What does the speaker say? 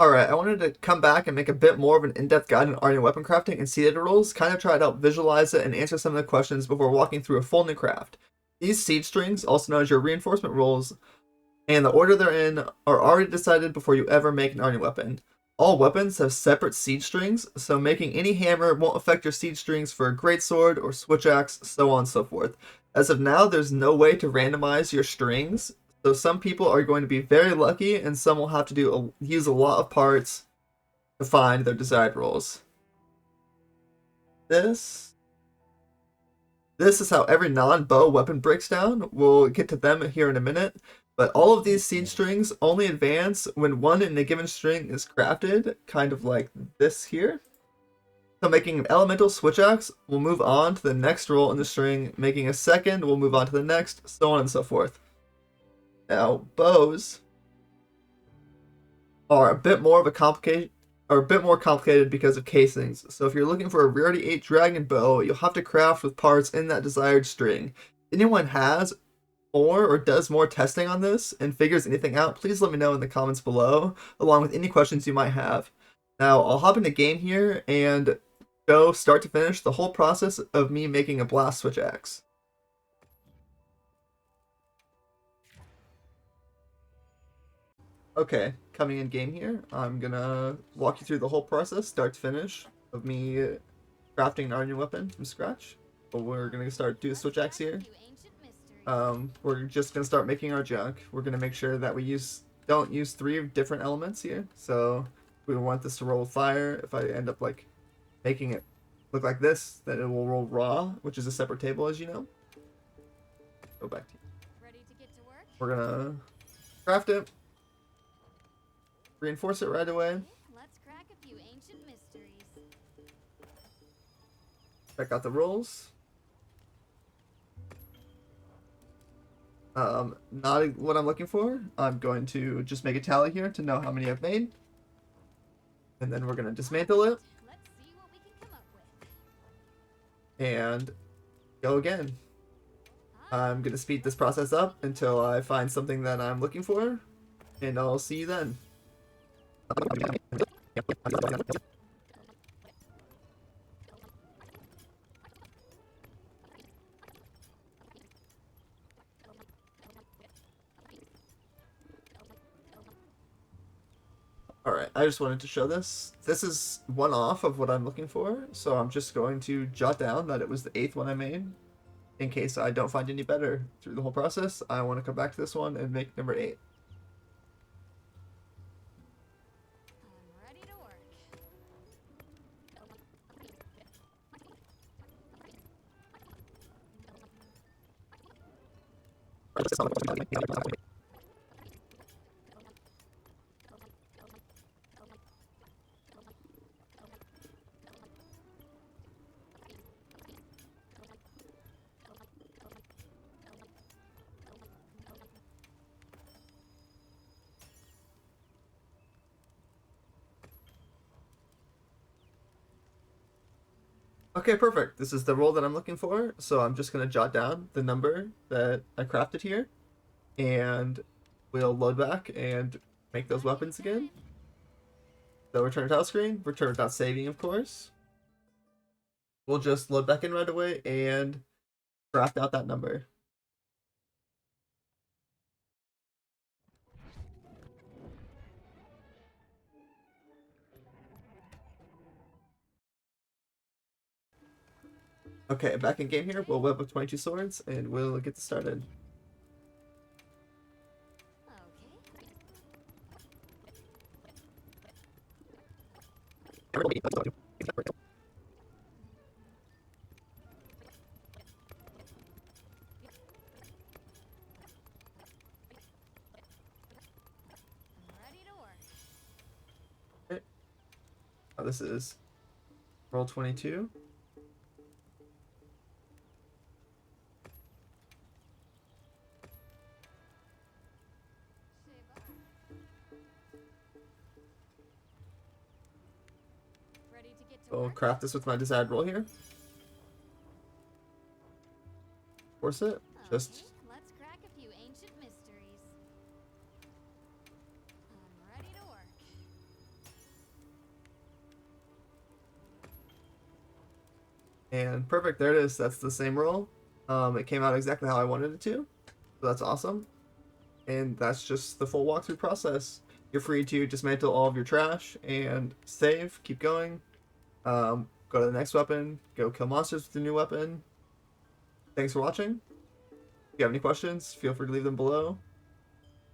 Alright, I wanted to come back and make a bit more of an in-depth guide on Artian weapon crafting and seeded rolls, kind of try to help visualize it and answer some of the questions before walking through a full new craft. These seed strings, also known as your reinforcement rolls, and the order they're in are already decided before you ever make an Artian weapon. All weapons have separate seed strings, so making any hammer won't affect your seed strings for a greatsword or switch axe, so on and so forth. As of now, there's no way to randomize your strings, so some people are going to be very lucky, and some will have to use a lot of parts to find their desired rolls. This this is how every non-bow weapon breaks down. We'll get to them here in a minute. But all of these seed strings only advance when one in a given string is crafted, kind of like this here. So making an elemental switch axe, we'll move on to the next roll in the string. Making a second, we'll move on to the next, so on and so forth. Now, bows are a bit more complicated because of casings. So if you're looking for a rarity 8 dragon bow, you'll have to craft with parts in that desired string. If anyone has more or does more testing on this and figures anything out, please let me know in the comments below, along with any questions you might have. Now, I'll hop into game here and go start to finish the whole process of me making a blast switch axe. Okay, coming in game here, I'm gonna walk you through the whole process, start to finish, of me crafting an Artian weapon from scratch. But we're gonna do the switch axe here. We're just gonna start making our junk. We're gonna make sure that we don't use 3 different elements here. So we want this to roll with fire. If I end up like making it look like this, then it will roll raw, which is a separate table, as you know. Go back to you. We're gonna craft it. Reinforce it right away. Let's crack a few ancient mysteries. Check out the rolls. Not what I'm looking for. I'm going to just make a tally here to know how many I've made. And then we're going to dismantle it. Let's see what we can come up with. And go again. I'm going to speed this process up until I find something that I'm looking for. And I'll see you then. Alright, I just wanted to show this. This is one off of what I'm looking for, so I'm just going to jot down that it was the 8th one I made. In case I don't find any better through the whole process, I want to come back to this one and make number 8. I'm ready to work. Okay, perfect. This is the roll that I'm looking for, so I'm just going to jot down the number that I crafted here, and we'll load back and make those weapons again. So return to title screen, return without saving, of course. We'll just load back in right away and craft out that number. Okay, back in game here, we'll whip up 22 swords, and we'll get this started. Okay. I'm ready to work. Okay. Now this is roll 22. Ready to get to So I'll work? craft this with my desired roll here. Force it. Just Okay, let's crack a few ancient mysteries. I'm ready to work. And perfect, there it is. That's the same roll. It came out exactly how I wanted it to. So that's awesome. And that's just the full walkthrough process. You're free to dismantle all of your trash and save, keep going. Go to the next weapon, go kill monsters with the new weapon. Thanks for watching. If you have any questions, feel free to leave them below.